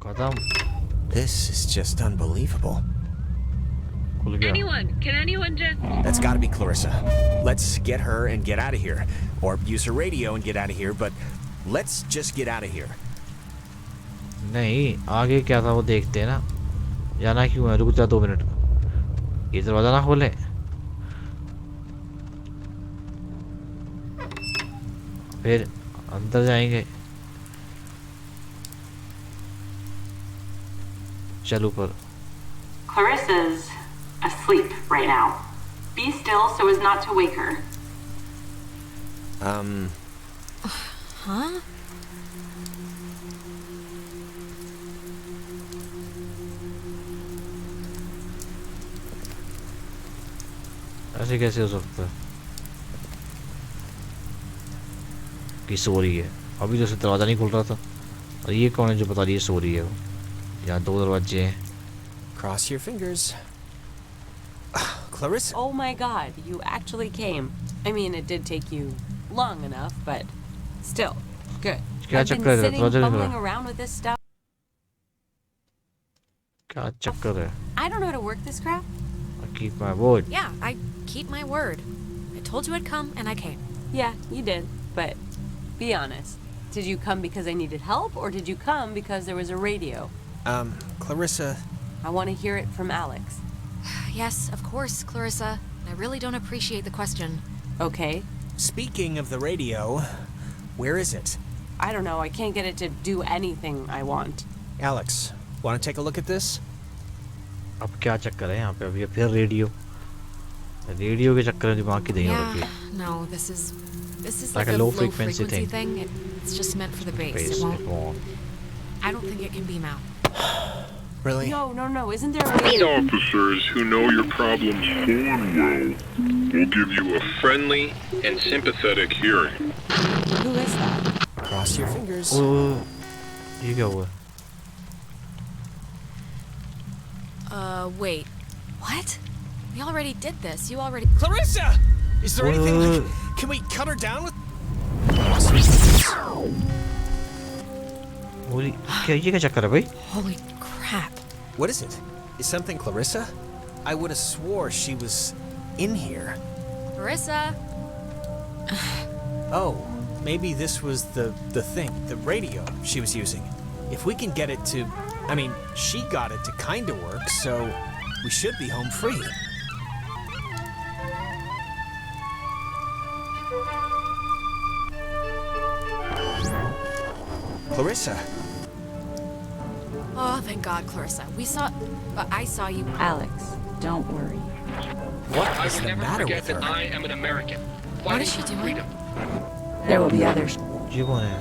खत्म. This is just unbelievable. खुल गया. Can anyone just... That's gotta be Clarissa. Let's get her and get out of here. Or use her radio and get out of here, but let's just get out of here. नहीं, आगे क्या था वो देखते हैं ना. जाना क्यों है? रुक जा 2 मिनट. ये दरवाजा ना खोले. फिर अंदर जाएंगे. चल ऊपर. Clarissa's asleep right now. Be still so as not to wake her. Huh? ऐसे कैसे हो सकता है कि सो रही है? अभी तो उसे दरवाज़ा नहीं खुल रहा था. और ये कौन है जो बता रही है सो रही है? वो यहाँ 2 दरवाजे हैं. Cross your fingers. Clarissa? Oh my god, you actually came. I mean, it did take you long enough, but still, good. क्या I've been चक्कर है? sitting दरवाजा नहीं fumbling खुला. around with this stuff. क्या चक्कर है? I don't know how to work this crap. I keep my word. Yeah, I keep my word. I told you I'd come, and I came. Yeah, you did, but be honest. Did you come because I needed help, or did you come because there was a radio? Clarissa. I want to hear it from Alex. Yes, of course, Clarissa. I really don't appreciate the question. Okay. Speaking of the radio, where is it? I don't know, I can't get it to do anything I want. Alex, want to take a look at this? अब क्या चक्कर है यहाँ पे? अभी फिर radio के चक्कर में दिमाग की दही हो रखी है. No, this is like a low frequency thing. It's just meant for the bass. It won't. I don't think it can beam out. Really? No, isn't there a way? Officers who know your problems full and well will give you a friendly and sympathetic hearing. Who is that? Cross your fingers. ये क्या हुआ? Wait. What? We already did this. You already... Clarissa! Is there anything like... Can we cut her down with... Holi क्या ये क्या चक्कर है भाई? Holy crap. What is it? Is something Clarissa? I would have swore she was in here. Clarissa! Oh, maybe this was the thing, the radio she was using. If we can get it to... I mean, she got it to kind of work, so we should be home free. Clarissa. Oh, thank God, Clarissa. I saw you. Alex, don't worry. What I is will the never matter forget with her? that I am an American. What is she doing? Freedom. There will be others. ये कौन है?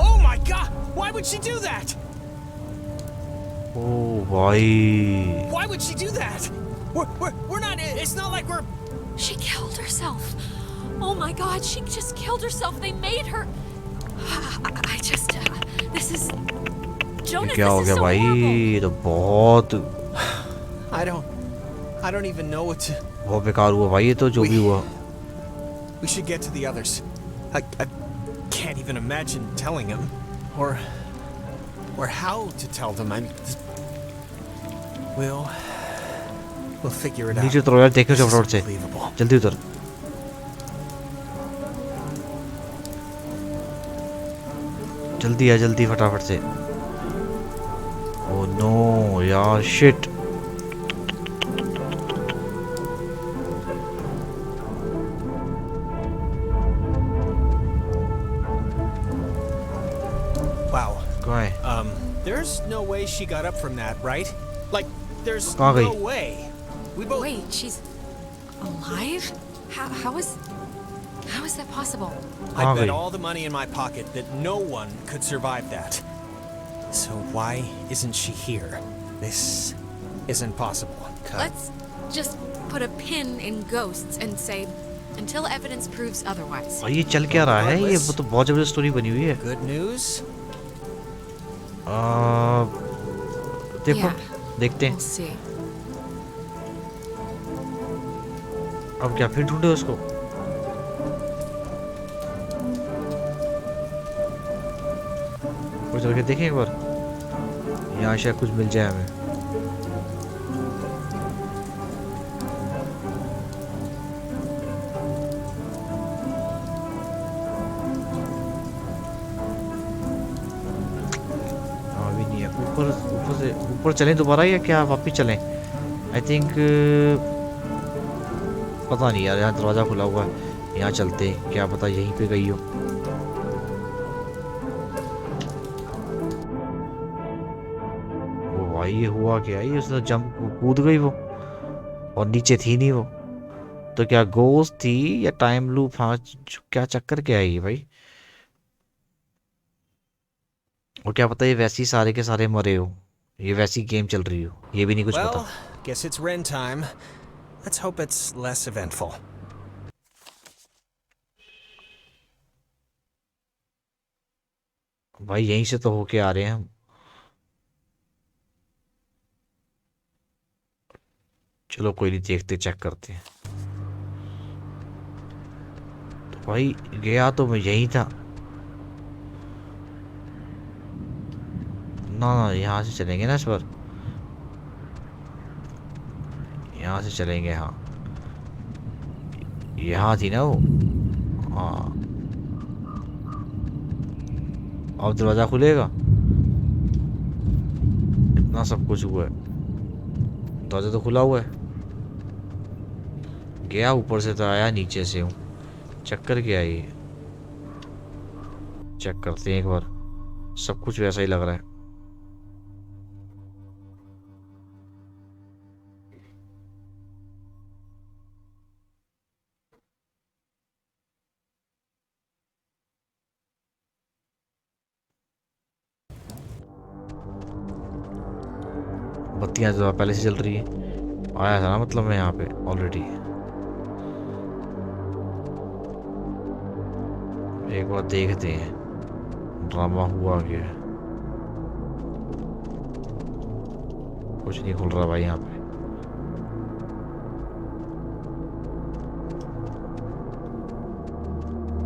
Oh my God! Why would she do that? ओ भाई. Why would she do that? We're not... It's not like we're... She killed herself. Oh my God, she just killed herself. They made her. I just... this is... Jonas, क्या हो this is गया so भाई? horrible. ये तो बहुत I don't even know what to... बहुत बेकार हुआ भाई. ये तो जो भी हुआ. We should get to the others. I can't even imagine telling them, or how to tell them. We'll figure it out. नीचे उतरो यार, देखो This is फटाफट से. unbelievable. जल्दी उतर. जल्दी फटाफट से. Oh no, यार shit. Wow. कहाँ है? There's no way she got up from that, right? Like, there's कहाँ गई? no way. We both... Wait, she's alive? How is that possible? I कहाँ bet गई? all the money in my pocket that no one could survive that. So why isn't she here? This isn't possible. Let's just put a pin in ghosts and say, until evidence proves otherwise. और ये चल क्या रहा है? ये वो तो बहुत जबरदस्त स्टोरी बनी हुई है. Good news? देखो, Yeah. देखते हैं. We'll see. अब क्या फिर ढूंढे उसको? ऊपर चल के देखें एक बार, यहाँ शायद कुछ मिल जाए हमें। हाँ अभी नहीं है। ऊपर ऊपर से ऊपर चलें दोबारा या क्या वापस चलें? आई थिंक पता नहीं यार, यहाँ दरवाज़ा खुला हुआ है, यहाँ चलते हैं, क्या पता यहीं पे गई हो। वो भाई ये हुआ क्या? ये उसने जंप कूद गई वो, और नीचे थी नहीं वो। तो क्या गोस्ट थी या टाइम लूप? हाँ क्या चक्कर क्या है ये भाई? और क्या पता ये वैसे ही सारे के सारे मरे हो, ये वैसी गेम चल रही हो, ये भी नहीं कुछ पता। Well, guess it's Ren time. Let's hope it's less eventful. भाई यहीं से तो होके आ रहे हैं हम। चलो कोई नहीं, देखते चेक करते हैं। तो भाई गया तो मैं यही था ना। ना यहाँ से चलेंगे ना इस बार, यहाँ से चलेंगे। हाँ यहाँ थी ना वो। हाँ अब दरवाज़ा खुलेगा। इतना सब कुछ हुआ है, दरवाज़ा तो खुला हुआ है। गया ऊपर से तो आया नीचे से हूँ, चक्कर क्या है ये? चेक करते हैं एक बार, सब कुछ वैसा ही लग रहा है। बत्तियां तो पहले से चल रही है, आया था ना मतलब मैं यहाँ पे ऑलरेडी। एक बार देखते हैं ड्रामा हुआ क्या है। कुछ नहीं खुल रहा भाई यहाँ पे।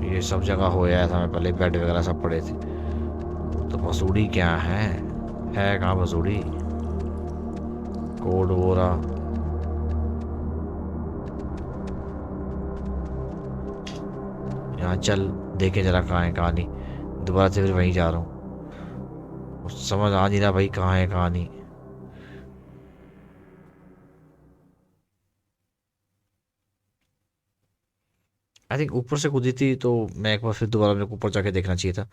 ये सब जगह हो आया था मैं पहले, बेड वगैरह सब पड़े थे। तो भसूड़ी क्या है कहाँ भसूड़ी? कोड वो रहा। यहाँ चल देखे जरा कहाँ है कहाँ नहीं। दोबारा से फिर वहीं जा रहा हूँ, समझ आ नहीं रहा भाई कहाँ है कहाँ नहीं। आई थिंक ऊपर से कूदी थी, तो मैं एक बार फिर दोबारा, मेरे को ऊपर जाके देखना चाहिए था।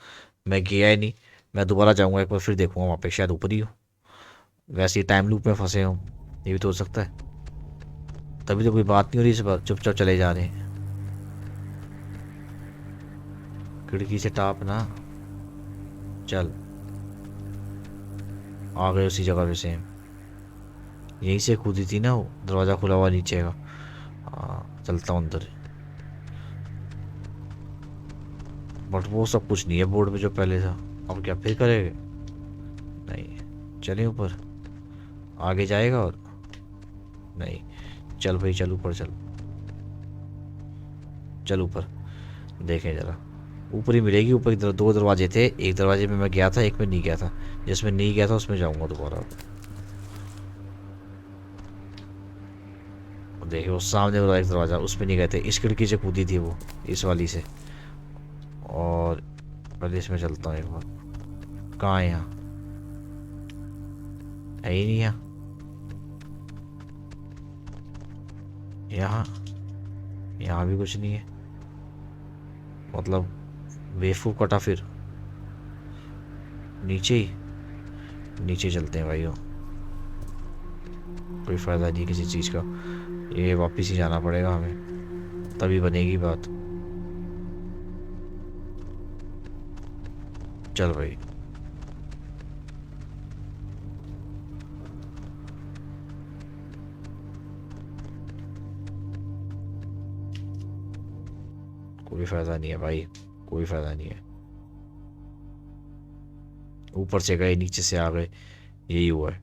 मैं गया ही नहीं, मैं दोबारा जाऊंगा एक बार फिर देखूंगा वहाँ पे, शायद ऊपर ही हो। वैसे ही टाइम लूप में फंसे हो, ये भी तो हो सकता है। तभी तो कोई बात नहीं हो रही इस बार, चुपचाप चले जा रहे हैं। खिड़की से टाप ना, चल आ गए उसी जगह पे सेम। यहीं से कूदी थी ना वो, दरवाज़ा खुला हुआ नीचे का। हाँ चलता हूँ अंदर। बट वो सब कुछ नहीं है बोर्ड पे जो पहले था। अब क्या फिर करेंगे? नहीं चलें ऊपर, आगे जाएगा और नहीं। चल भाई चल ऊपर चल, चल ऊपर देखें जरा। ऊपर ही मिलेगी, ऊपर दो दरवाजे थे, एक दरवाजे में मैं गया था, एक में नहीं गया था। जिसमें नहीं गया था उसमें जाऊंगा दोबारा। देखे वो सामने वाला एक दरवाजा, उसमें नहीं गए थे। इस खिड़की से कूदी थी वो, इस वाली से। और पहले इसमें चलता हूँ एक बार। कहाँ है यहाँ? है ही नहीं यहाँ। यहाँ यहाँ भी कुछ नहीं है, मतलब बेवकूफ़ कटा फिर। नीचे ही, नीचे चलते हैं भाइयों, कोई फ़ायदा नहीं किसी चीज़ का। ये वापस ही जाना पड़ेगा हमें, तभी बनेगी बात। चल भाई। कोई फ़ायदा नहीं है भाई, कोई फ़ायदा नहीं है। ऊपर से गए नीचे से आ गए, यही हुआ है।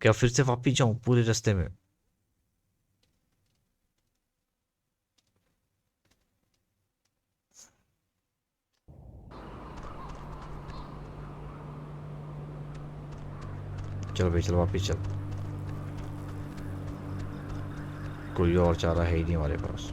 क्या फिर से वापिस जाऊं पूरे रास्ते में? चल भाई चल वापिस चल, कोई और चारा है ही नहीं हमारे पास।